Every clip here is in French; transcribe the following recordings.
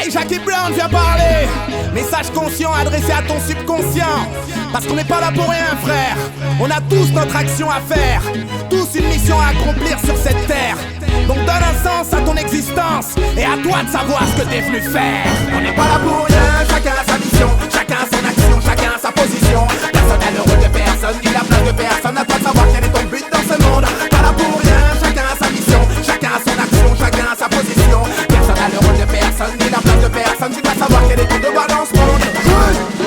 Hey, Jackie Brown vient parler. Message conscient adressé à ton subconscient. Parce qu'on n'est pas là pour rien, frère. On a tous notre action à faire, tous une mission à accomplir sur cette terre. Donc donne un sens à ton existence et à toi de savoir ce que t'es venu faire. On n'est pas là pour rien, chacun a sa mission, chacun a son action, chacun a sa position. Personne n'a le rôle de personne, ni la place de personne. À toi de savoir quel est ton but dans ce monde. Pas là pour rien, chacun a sa mission, chacun a son action, chacun a sa position. Personne n'a le rôle de personne, ni la place de personne. Tu dois savoir quel est ton devoir dans ce monde.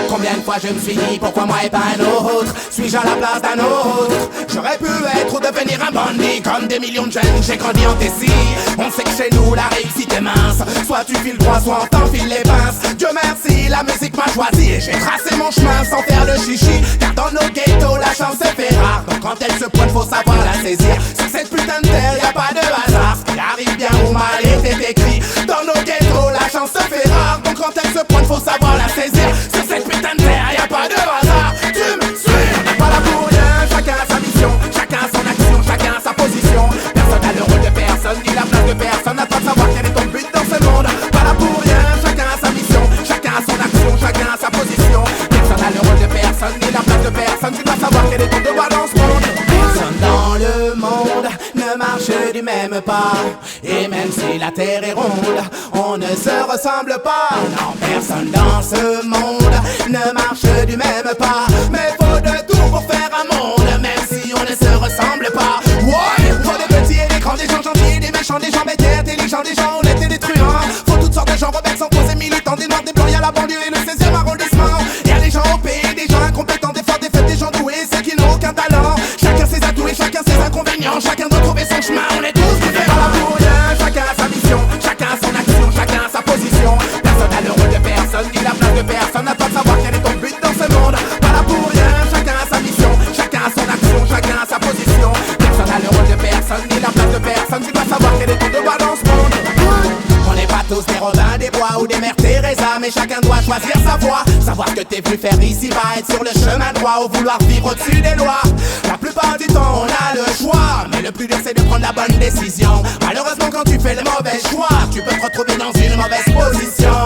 Combien de fois je me suis dit pourquoi moi et pas un autre? Suis-je à la place d'un autre? J'aurais pu être ou devenir un bandit. Comme des millions de jeunes, j'ai grandi en Tessie. On sait que chez nous la réussite est mince. Soit tu files droit, soit on t'enfile les pinces. Dieu merci, la musique m'a choisi. Et j'ai tracé mon chemin sans faire le chichi. Car dans nos ghettos la chance se fait rare. Donc quand elle se pointe faut savoir la saisir. Sur cette putain de terre y'a pas de hasard. Ce qui arrive bien ou mal était écrit. Dans nos ghettos la chance se fait rare. Donc quand elle se pointe faut savoir la saisir. Sur cette putain de terre y'a pas de hasard. Tu me suis? On n'est pas là pour rien. Chacun a sa mission, chacun a son action, chacun a sa position. Personne n'a le rôle de personne, ni la place de personne. À toi de savoir quel est ton but dans ce monde. Pas là pour rien. Chacun a sa mission, chacun a son action, chacun a sa position. Personne n'a le rôle de personne, ni la place de personne. Tu dois savoir quel est ton devoir dans ce monde. Personne dans le monde ne marche du même pas. Et même si la terre est ronde, on ne se ressemble pas. Non, personne dans ce monde ne marche du même pas. Mais faut de tout pour faire un monde, même si on ne se ressemble pas. Ouais, faut des petits et des grands, des gens gentils, des méchants, des gens bêtes, intelligents, des gens honnêtes et des truands. Faut toutes sortes de gens rebelles sans cause et militants, des noirs, des blancs, y'a la banlieue et le 16e arrondissement. Y'a des gens au pays, des gens incompétents, des forts, des faibles, des gens doués, ceux qui n'ont aucun talent. Chacun ses atouts et chacun ses inconvénients, chacun doit trouver son chemin, on est tous différents. Pas là pour rien, chacun a sa mission, chacun a son action, chacun a sa position. Personne n'a le rôle de personne, ni la place de personne. À toi de savoir quel est ton but dans ce monde. Pas là pour rien, chacun a sa mission, chacun a son action, chacun a sa position. Personne n'a le rôle de personne, ni la place de personne. Tu dois savoir quel est ton devoir dans ce monde. On n'est pas tous des Robins des Bois ou des Mères Teresa, mais chacun doit choisir sa voie. Savoir ce que t'es venu faire ici va être sur le chemin droit ou vouloir vivre au-dessus des lois. La plupart du temps on a le choix, mais le plus dur c'est de prendre la bonne décision. Malheureusement quand tu fais le mauvais choix, tu peux te retrouver dans une mauvaise position.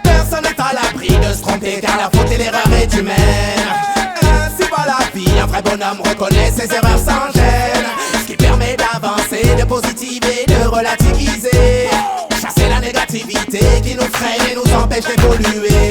Personne n'est à l'abri de se tromper car la faute et l'erreur est humaine. Ainsi va la vie, un vrai bonhomme reconnaît ses erreurs sans gêne. Ce qui permet d'avancer, de positiver, de relativiser. Chasser la négativité qui nous freine et nous empêche d'évoluer.